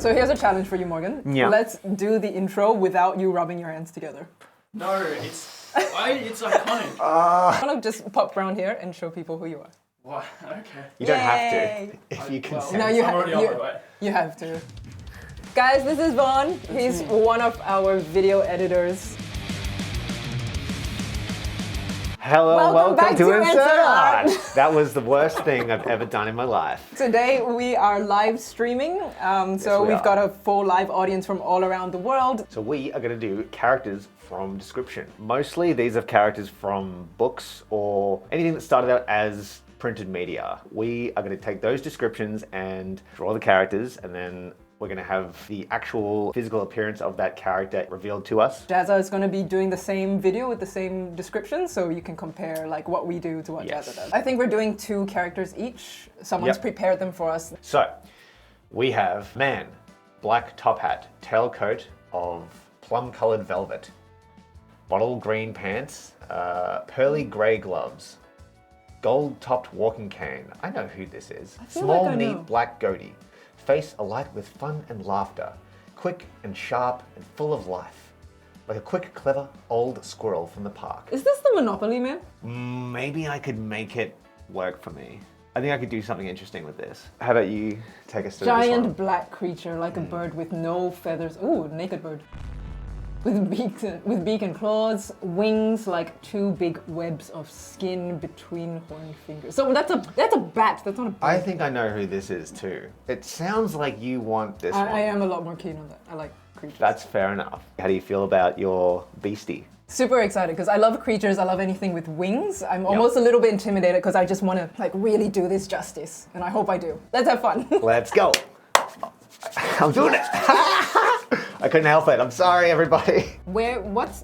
So here's a challenge for you, Morgan. Yeah. Let's do the intro without you rubbing your hands together. No, it's iconic. I want to just pop around here and show people who you are. What? Okay. You don't have Yay. to, if you consent. No, you I'm already on my way. You have to. Guys, this is Vaughn. He's one of our video editors. Hello, Welcome back to Insert Art. That was the worst thing I've ever done in my life. Today we are live streaming, so we we've are. got a full live audience from all around the world. So we are going to do characters from description. Mostly these are characters from books or anything that started out as printed media. We are going to take those descriptions and draw the characters, and then we're going to have the actual physical appearance of that character revealed to us. Jazza is going to be doing the same video with the same description, so you can compare like what we do to what Yes. Jazza does. I think we're doing 2 characters each. Someone's Yep. prepared them for us. So we have man, black top hat, tailcoat of plum-colored velvet, bottle green pants, pearly grey gloves, gold-topped walking cane. I know who this is. feel Small, like I know. neat black goatee, face alight with fun and laughter, quick and sharp and full of life, like a quick, clever old squirrel from the park. Is this the Monopoly Man? Maybe I could make it work for me. I think I could do something interesting with this. How about you take us through this one? Giant black creature, like a bird with no feathers. Ooh, naked bird. With beak and claws, wings like 2 big webs of skin between horny fingers. So that's a bat. That's not a bird. I think I know who this is too. It sounds like you want this one. I am a lot more keen on that. I like creatures. That's fair enough. How do you feel about your beastie? Super excited because I love creatures. I love anything with wings. I'm almost a little bit intimidated because I just want to like really do this justice, and I hope I do. Let's have fun. Let's go. I'm doing it. I couldn't help it. I'm sorry, everybody.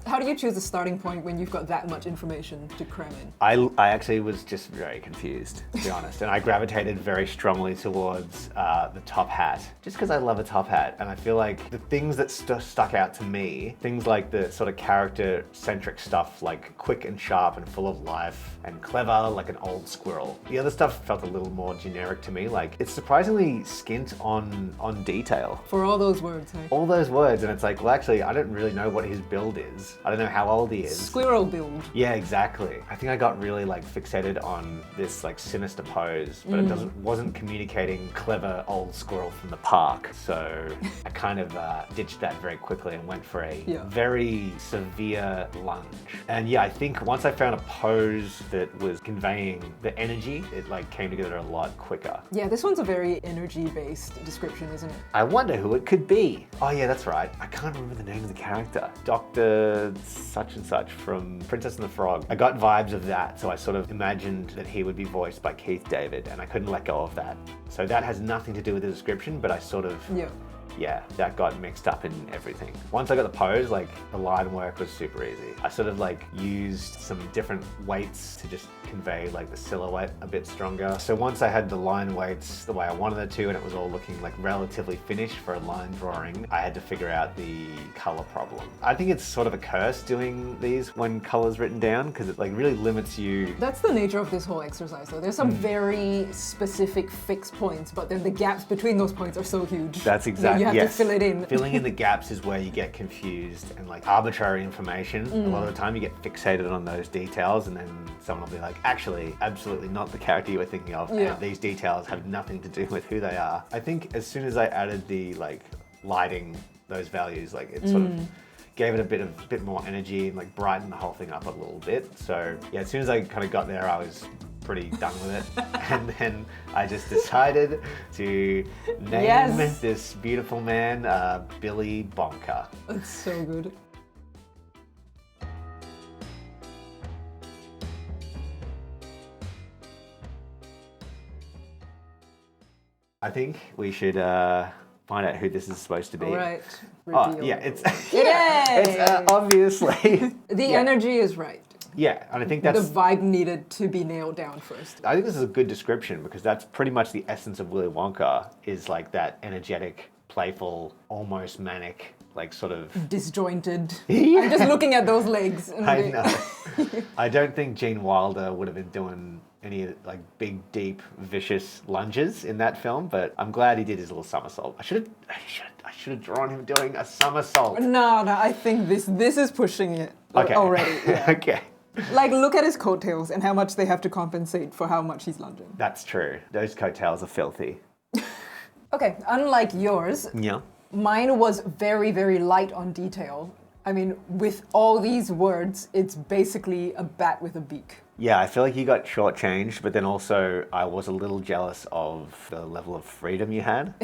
How do you choose a starting point when you've got that much information to cram in? I actually was just very confused, to be honest, and I gravitated very strongly towards the top hat, just because I love a top hat, and I feel like the things that stuck out to me, things like the sort of character-centric stuff, like quick and sharp and full of life, and clever like an old squirrel. The other stuff felt a little more generic to me, like it's surprisingly skint on detail. For all those words, hey? All those words, and it's like, well, actually, I don't really know what his build is. I don't know how old he is. Squirrel build. Yeah, exactly. I think I got really like fixated on this like sinister pose, but it wasn't communicating clever old squirrel from the park. So I kind of ditched that very quickly and went for a very severe lunge. And yeah, I think once I found a pose that was conveying the energy, it like came together a lot quicker. Yeah, this one's a very energy-based description, isn't it? I wonder who it could be. Oh yeah, that's right. I can't remember the name of the character. Dr. such and such from Princess and the Frog. I got vibes of that, so I sort of imagined that he would be voiced by Keith David, and I couldn't let go of that. So that has nothing to do with the description, but I sort of, yeah, that got mixed up in everything. Once I got the pose, like the line work was super easy. I sort of like used some different weights to just convey like the silhouette a bit stronger. So once I had the line weights the way I wanted it to, and it was all looking like relatively finished for a line drawing, I had to figure out the color problem. I think it's sort of a curse doing these when color's written down, because it like really limits you. That's the nature of this whole exercise, though. There's some very specific fixed points, but then the gaps between those points are so huge. That's that exactly. You have to fill it in. Filling in the gaps is where you get confused and like arbitrary information. A lot of the time you get fixated on those details, and then someone will be like, actually, absolutely not the character you were thinking of, and these details have nothing to do with who they are. I think as soon as I added the like lighting, those values, like it sort of gave it a bit more energy and like brightened the whole thing up a little bit. So yeah, as soon as I kind of got there, I was pretty done with it. And then I just decided to name this beautiful man Billy Bonker. That's so good. I think we should find out who this is supposed to be. All right. Oh, Reveal. yeah, it's Yay! it's obviously The energy is right. Yeah, and I think The that's. vibe needed to be nailed down first. I think this is a good description, because that's pretty much the essence of Willy Wonka, is like that energetic, playful, almost manic, like sort of. Disjointed. Yeah. I'm just looking at those legs. And I know. I don't think Gene Wilder would have been doing any like big, deep, vicious lunges in that film, but I'm glad he did his little somersault. I should have drawn him doing a somersault. No, I think this is pushing it Okay. already. Yeah. Okay. Like, look at his coattails and how much they have to compensate for how much he's lunging. That's true. Those coattails are filthy. Okay, unlike yours, Yeah. mine was very, very light on detail. I mean, with all these words, it's basically a bat with a beak. Yeah, I feel like you got shortchanged, but then also I was a little jealous of the level of freedom you had.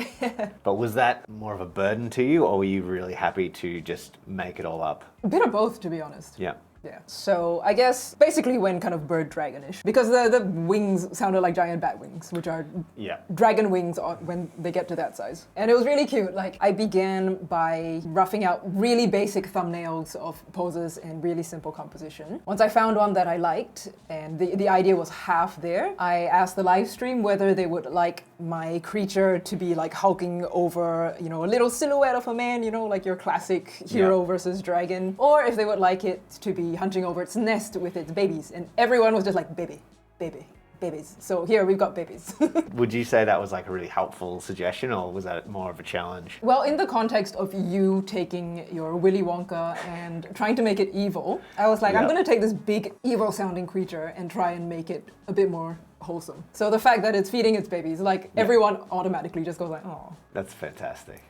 But was that more of a burden to you, or were you really happy to just make it all up? A bit of both, to be honest. Yeah. Yeah. So I guess basically went kind of bird dragonish because the wings sounded like giant bat wings, which are Yeah. dragon wings when they get to that size. And it was really cute. Like, I began by roughing out really basic thumbnails of poses and really simple composition. Once I found one that I liked and the idea was half there, I asked the live stream whether they would like my creature to be like hulking over, you know, a little silhouette of a man, you know, like your classic hero versus dragon, or if they would like it to be hunting over its nest with its babies. And everyone was just like, baby, baby, babies. So here we've got babies. Would you say that was like a really helpful suggestion, or was that more of a challenge? Well, in the context of you taking your Willy Wonka and trying to make it evil, I was like, I'm Yeah. going to take this big evil sounding creature and try and make it a bit more wholesome. So the fact that it's feeding its babies, like everyone automatically just goes like, oh. That's fantastic.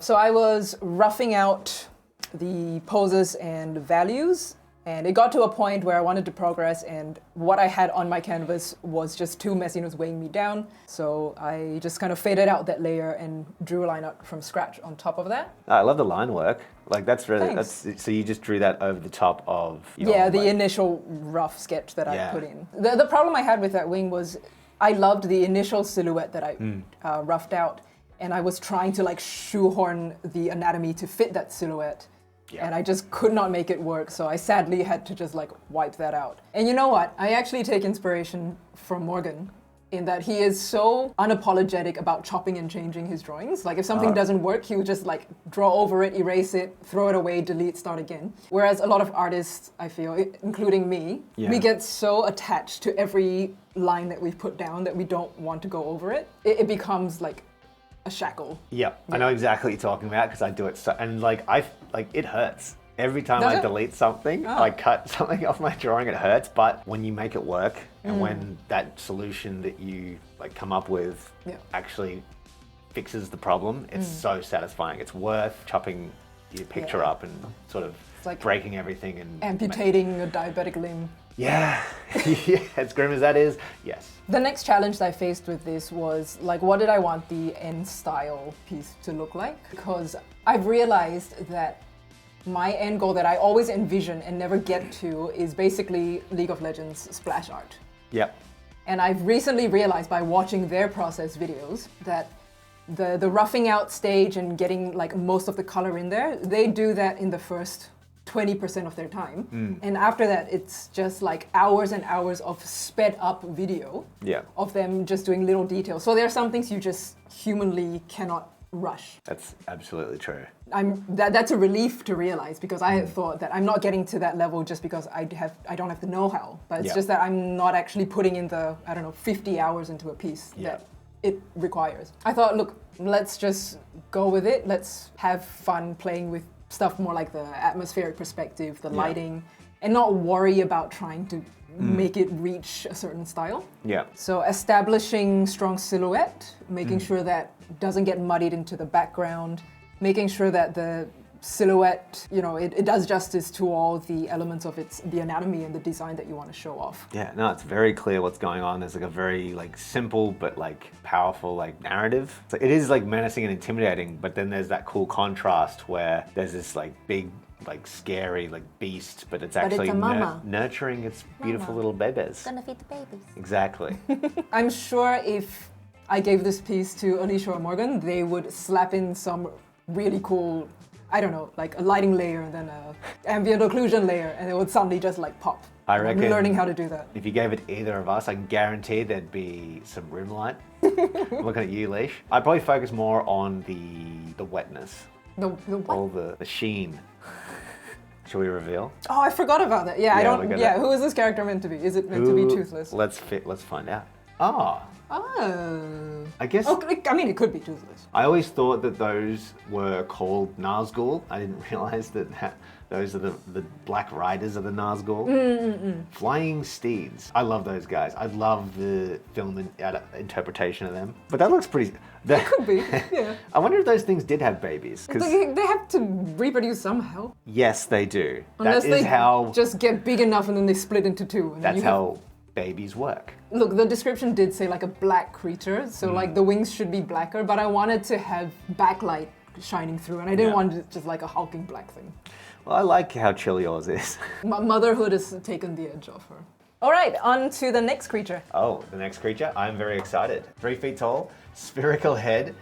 So I was roughing out the poses and values, and it got to a point where I wanted to progress, and what I had on my canvas was just too messy and was weighing me down. So I just kind of faded out that layer and drew a line out from scratch on top of that. I love the line work. Like that's really, Thanks. so you just drew that over the top of your, Yeah, the like- initial rough sketch that Yeah. I put in. The problem I had with that wing was I loved the initial silhouette that I roughed out, and I was trying to like shoehorn the anatomy to fit that silhouette. Yeah. And I just could not make it work, so I sadly had to just like wipe that out. And you know what? I actually take inspiration from Morgan in that he is so unapologetic about chopping and changing his drawings. Like if something doesn't work, he would just like draw over it, erase it, throw it away, delete, start again. Whereas a lot of artists, I feel, including me, Yeah. we get so attached to every line that we've put down that we don't want to go over it. It becomes like a shackle. Yep, I know exactly what you're talking about because I do it so, and like it hurts. Every time Does I it? delete something, Oh. I cut something off my drawing, it hurts. But when you make it work, and when that solution that you like come up with Yeah. actually fixes the problem, it's so satisfying. It's worth chopping your picture Yeah. up and sort of like breaking everything and Amputating a diabetic limb. Yeah, yeah, as grim as that is, yes. The next challenge that I faced with this was like, what did I want the end style piece to look like? Because I've realized that my end goal that I always envision and never get to is basically League of Legends splash art. Yep. And I've recently realized by watching their process videos that the roughing out stage and getting like most of the color in there, they do that in the first 20% of their time. And after that, it's just like hours and hours of sped up video Yeah. of them just doing little details. So there are some things you just humanly cannot rush. That's absolutely true. That's a relief to realize because I had thought that I'm not getting to that level just because I don't have the know-how. But it's Yeah. just that I'm not actually putting in the, I don't know, 50 hours into a piece Yeah. that it requires. I thought, look, let's just go with it. Let's have fun playing with stuff more like the atmospheric perspective, the lighting, and not worry about trying to make it reach a certain style. Yeah. So establishing strong silhouette, making sure that doesn't get muddied into the background, making sure that the silhouette, you know, it does justice to all the elements of the anatomy and the design that you want to show off. Yeah, no, it's very clear what's going on. There's like a very like simple but like powerful like narrative. So it is like menacing and intimidating, but then there's that cool contrast where there's this like big like scary like beast, but it's actually a mama. nurturing its beautiful Mama. little babies. Gonna feed the babies. Exactly. I'm sure if I gave this piece to Alicia or Morgan, they would slap in some really cool, I don't know, like a lighting layer and then a ambient occlusion layer, and it would suddenly just like pop. I I'm reckon- learning how to do that. If you gave it either of us, I can guarantee there'd be some rim light. I'm looking at you, Leash. I'd probably focus more on the wetness, The what? all the sheen. Shall we reveal? Oh, I forgot about that. Yeah, I Yeah, don't. we're gonna- Yeah, who is this character meant to be? Is it meant to be Who- toothless? Let's find out. Ah, Oh. I guess Okay, I mean, it could be toothless. I always thought that those were called Nazgul. I didn't realize that those are the Black Riders of the Nazgul. Flying Steeds. I love those guys. I love the film interpretation of them. But that looks pretty. Could be. Yeah. I wonder if those things did have babies. 'Cause They have to reproduce somehow. yes, they do. Unless That is they how. just get big enough and then they split into two. And then That's you have- how babies work. Look, the description did say like a black creature, so Hmm. like the wings should be blacker, but I wanted to have backlight shining through, and I didn't Yeah. want it just like a hulking black thing. Well, I like how chill yours is. Motherhood has taken the edge off her. All right, on to the next creature. Oh, the next creature. I'm very excited. 3 feet tall, spherical head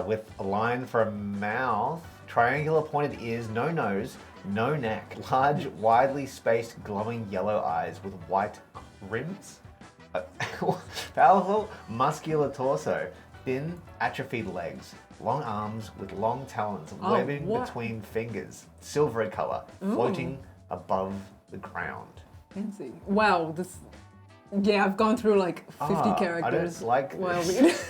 with a line for a mouth, triangular pointed ears, no nose, no neck, large, widely spaced, glowing yellow eyes with white rims. Powerful, muscular torso, thin, atrophied legs, long arms with long talons Oh, webbing what? between fingers, silvery color, floating above the ground. Fancy. Wow, this. Yeah, I've gone through like 50 Ah, I don't characters. like while this.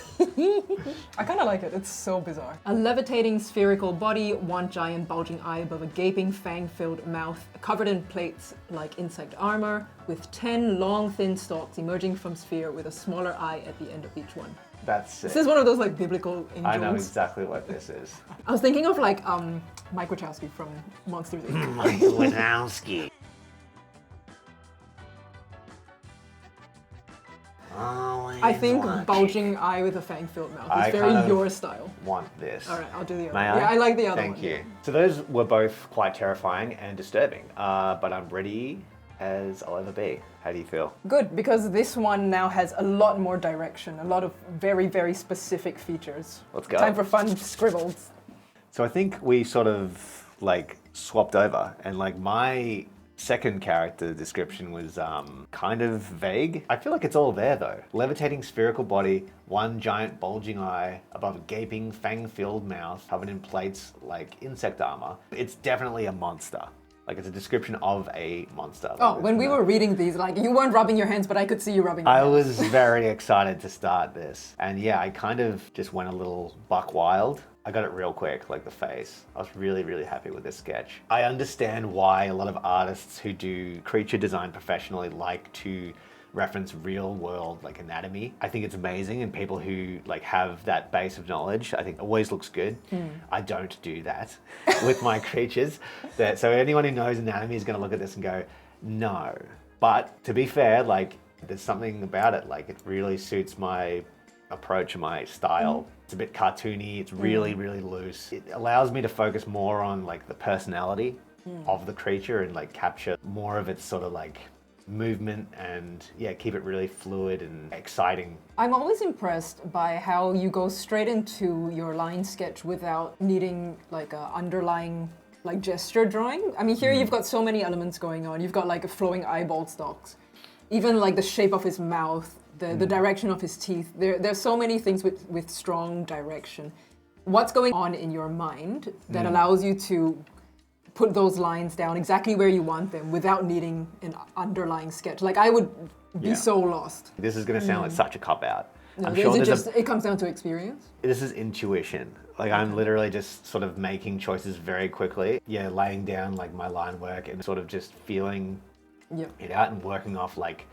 I kind of like it. It's so bizarre. A levitating spherical body, one giant bulging eye above a gaping fang-filled mouth, covered in plates like insect armor, with 10 long thin stalks emerging from sphere with a smaller eye at the end of each one. That's This it. is one of those like biblical angels. I know exactly what this is. I was thinking of like Mike Wachowski from Monsters Inc. Michael Wazowski. I think bulging eye with a fang-filled mouth I is very kind of your style. Want this. All right, I'll do the other May one. I? Yeah, I like the other one. Thank you. So those were both quite terrifying and disturbing, but I'm ready as I'll ever be. How do you feel? Good, because this one now has a lot more direction, a lot of very, very specific features. Let's go. Time for fun scribbles. So I think we sort of like swapped over, and like my second character description was kind of vague. I feel like it's all there though. Levitating spherical body, one giant bulging eye above a gaping fang-filled mouth covered in plates like insect armor. It's definitely a monster. Like it's a description of a monster. Oh, when we were reading these, like you weren't rubbing your hands, but I could see you rubbing your I hands. was very excited to start this. And yeah, I kind of just went a little buck wild. I got it real quick, like the face. I was really, really happy with this sketch. I understand why a lot of artists who do creature design professionally like to reference real world like anatomy. I think it's amazing, and people who like have that base of knowledge, I think always looks good. I don't do that with my creatures. So anyone who knows anatomy is gonna look at this and go, no. But to be fair, like there's something about it, like it really suits my approach and my style. It's a bit cartoony, it's really, really loose. It allows me to focus more on like the personality of the creature and like capture more of its sort of like movement and yeah, keep it really fluid and exciting. I'm always impressed by how you go straight into your line sketch without needing like a underlying like gesture drawing. I mean, here you've got so many elements going on. You've got like a flowing eyeball stalks, even like the shape of his mouth, the direction of his teeth. There's so many things with strong direction. What's going on in your mind that allows you to put those lines down exactly where you want them without needing an underlying sketch? Like I would be Yeah. so lost. This is gonna sound like such a cop-out. I'm Is sure it there's just it comes down to experience? this is intuition. Like I'm literally just sort of making choices very quickly. Yeah, laying down like my line work and sort of just feeling Yep. it out and working off like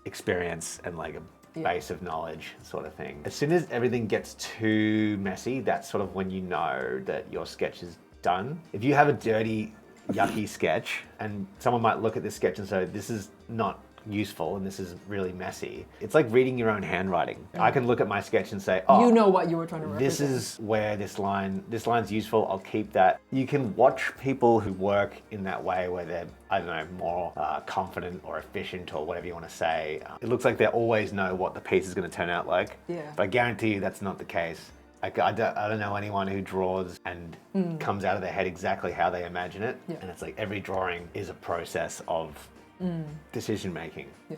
experience and like a Yeah. base of knowledge sort of thing. As soon as everything gets too messy, that's sort of when you know that your sketch is done. If you have a dirty, yucky sketch and someone might look at this sketch and say, this is not useful and this is really messy. It's like reading your own handwriting. I can look at my sketch and say, oh, You know what you were trying to represent. this is where this line's useful, I'll keep that. You can watch people who work in that way where they're, I don't know, more confident or efficient or whatever you want to say. It looks like they always know what the piece is going to turn out like. Yeah. But I guarantee you that's not the case. Like, I don't know anyone who draws and comes out of their head exactly how they imagine it. Yeah. And it's like every drawing is a process of decision making. Yeah.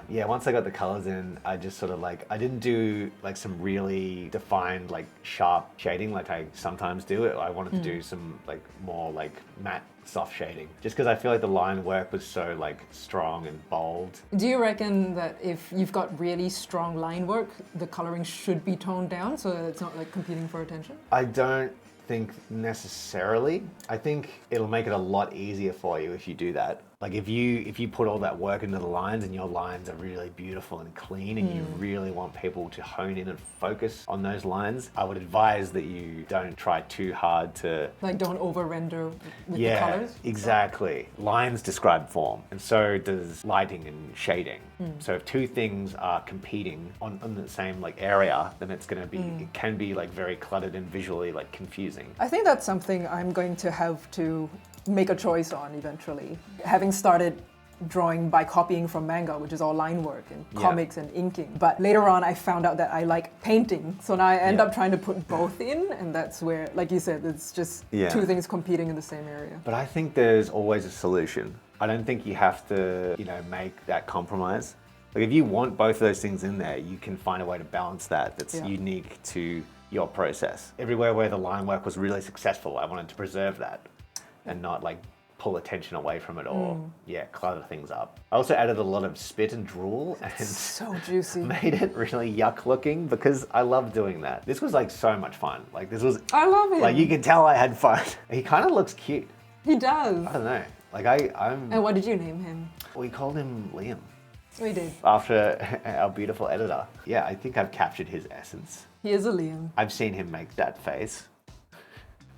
Yeah, once I got the colors in, I just sort of like, I didn't do like some really defined like sharp shading like I sometimes do it. I wanted to do some like more like matte soft shading just because I feel like the line work was so like strong and bold. Do you reckon that if you've got really strong line work, the coloring should be toned down so that it's not like competing for attention? I don't think necessarily. I think it'll make it a lot easier for you if you do that. Like if you put all that work into the lines and your lines are really beautiful and clean and you really want people to hone in and focus on those lines, I would advise that you don't try too hard to... Like don't over-render with the colors? Exactly. Lines describe form and so does lighting and shading. So if two things are competing on the same like area, then it's going to be, it can be like very cluttered and visually like confusing. I think that's something I'm going to have to make a choice on eventually. Having started drawing by copying from manga, which is all line work and comics and inking. But later on I found out that I like painting. So now I end up trying to put both in, and that's where, like you said, it's just two things competing in the same area. But I think there's always a solution. I don't think you have to, make that compromise. Like if you want both of those things in there, you can find a way to balance that that's unique to your process. Everywhere where the line work was really successful, I wanted to preserve that and not like pull attention away from it or clutter things up. I also added a lot of spit and drool and so juicy. Made it really yuck looking because I love doing that. This was like so much fun. Like this was, I love it. like you can tell I had fun. He kind of looks cute. He does. I don't know. Like I'm. And what did you name him? We called him Liam. We did. After our beautiful editor. Yeah, I think I've captured his essence. He is a Liam. I've seen him make that face.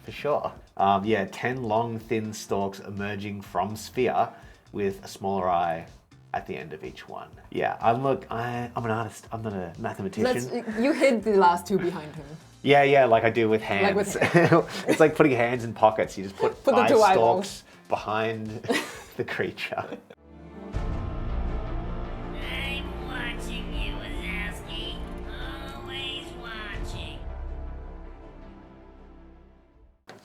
For sure. 10 long, thin stalks emerging from sphere with a smaller eye at the end of each one. Yeah, I'm an artist. I'm not a mathematician. You hid the last two behind him. Yeah, like I do with hands. Like with It's like putting hands in pockets. You just put the eye two stalks eyeballs behind the creature. I'm watching you, Wazowski. Always watching.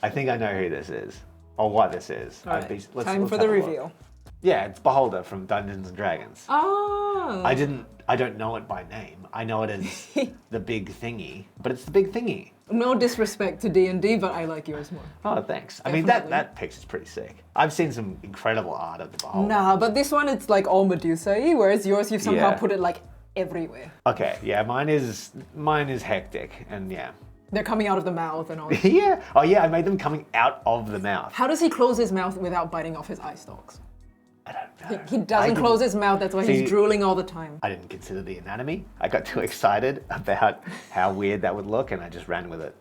I think I know who this is, or what this is. All right. Let's Time for have the a look. reveal. Yeah, it's Beholder from Dungeons and Dragons. Oh. I don't know it by name. I know it as the big thingy, but it's the big thingy. No disrespect to D&D, but I like yours more. Oh, thanks. I mean, Definitely. that picture's pretty sick. I've seen some incredible art of the Beholder. Nah, but this one it's like all Medusa-y, whereas yours you've somehow Yeah. put it like everywhere. Okay, yeah, mine is hectic, and yeah. They're coming out of the mouth and all that. Yeah. Oh, yeah, I made them coming out of the mouth. How does he close his mouth without biting off his eye stalks? I don't know. He doesn't close his mouth, that's why See- he's drooling all the time. I didn't consider the anatomy. I got too excited about how weird that would look, and I just ran with it.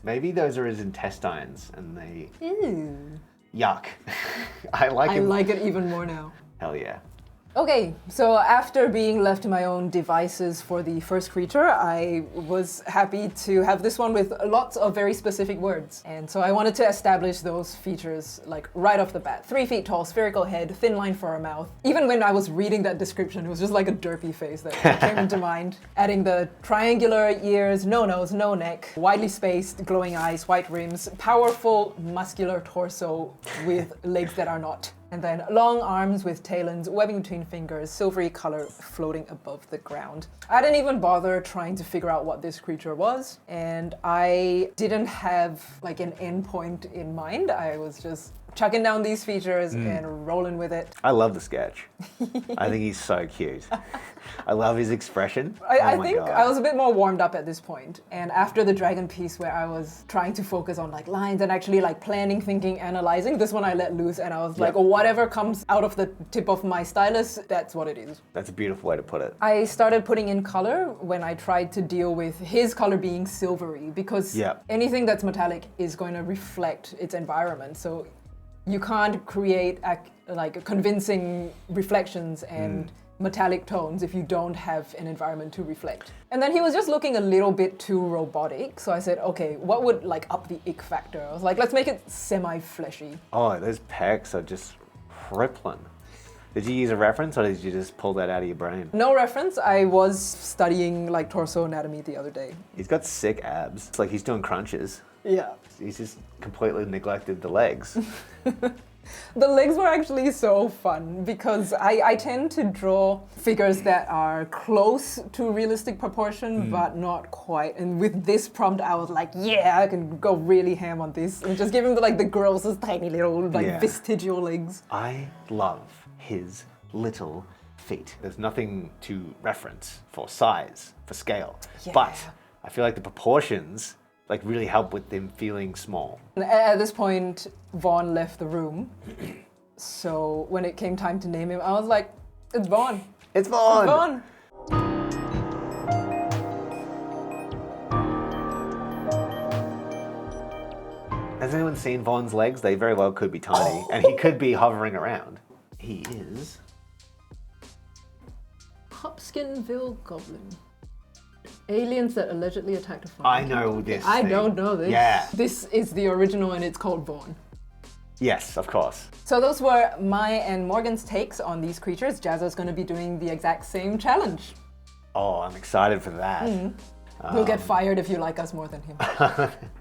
Maybe those are his intestines, and they... Ew. Yuck. I like I him. like it even more now. Hell yeah. Okay, so after being left to my own devices for the first creature, I was happy to have this one with lots of very specific words. And so I wanted to establish those features like right off the bat. 3 feet tall, spherical head, thin line for a mouth. Even when I was reading that description, it was just like a derpy face that came into mind. Adding the triangular ears, no nose, no neck, widely spaced, glowing eyes, white rims, powerful, muscular torso with legs that are not. And then long arms with talons webbing between fingers, silvery color floating above the ground. I didn't even bother trying to figure out what this creature was, and I didn't have like an endpoint in mind. I was just chucking down these features and rolling with it. I love the sketch. I think he's so cute. I love his expression. I Oh my think God. I was a bit more warmed up at this point. And after the dragon piece where I was trying to focus on like lines and actually like planning, thinking, analyzing, this one I let loose and I was like, oh, whatever comes out of the tip of my stylus, that's what it is. That's a beautiful way to put it. I started putting in color when I tried to deal with his color being silvery because anything that's metallic is going to reflect its environment. So you can't create like convincing reflections and metallic tones if you don't have an environment to reflect. And then he was just looking a little bit too robotic, so I said, okay, what would like up the ick factor? I was like, let's make it semi-fleshy. Oh, those pecs are just crippling. Did you use a reference or did you just pull that out of your brain? No reference, I was studying like torso anatomy the other day. He's got sick abs. It's like he's doing crunches. Yeah. He's just completely neglected the legs. The legs were actually so fun because I tend to draw figures that are close to realistic proportion but not quite. And with this prompt, I was like, yeah, I can go really ham on this and just give him the grossest tiny little vestigial legs. I love his little feet. There's nothing to reference for size, for scale, but I feel like the proportions really help with them feeling small. At this point, Vaughn left the room. So when it came time to name him, I was like, it's Vaughn. It's Vaughn! Vaughn! Has anyone seen Vaughn's legs? They very well could be tiny, and he could be hovering around. He is... Hopskinville Goblin. Aliens that allegedly attacked a farm. I know this I thing. don't know this. Yeah. This is the original and it's called Vaughn. Yes, of course. So those were my and Morgan's takes on these creatures. Jazza's going to be doing the exact same challenge. Oh, I'm excited for that. He'll get fired if you like us more than him.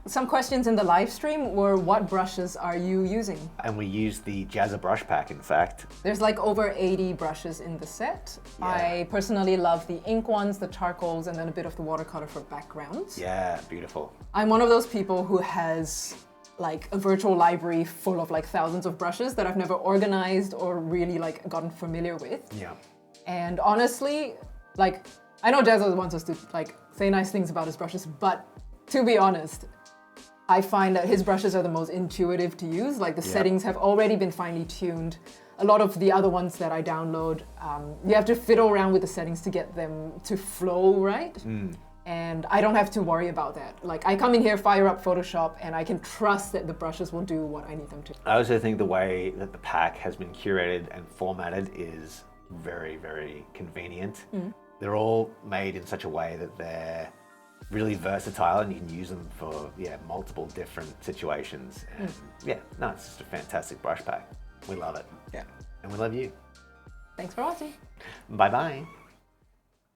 Some questions in the live stream were, what brushes are you using? And we used the Jazza brush pack, in fact. There's over 80 brushes in the set. Yeah. I personally love the ink ones, the charcoals, and then a bit of the watercolor for backgrounds. Yeah, beautiful. I'm one of those people who has a virtual library full of thousands of brushes that I've never organized or really gotten familiar with. Yeah. And honestly, I know Jazza wants us to say nice things about his brushes, but to be honest, I find that his brushes are the most intuitive to use. The settings have already been finely tuned. A lot of the other ones that I download, you have to fiddle around with the settings to get them to flow right. And I don't have to worry about that. I come in here, fire up Photoshop, and I can trust that the brushes will do what I need them to. I also think the way that the pack has been curated and formatted is very, very convenient. They're all made in such a way that they're really versatile and you can use them for multiple different situations. And it's just a fantastic brush pack. We love it. Yeah. And we love you. Thanks for watching. Bye-bye.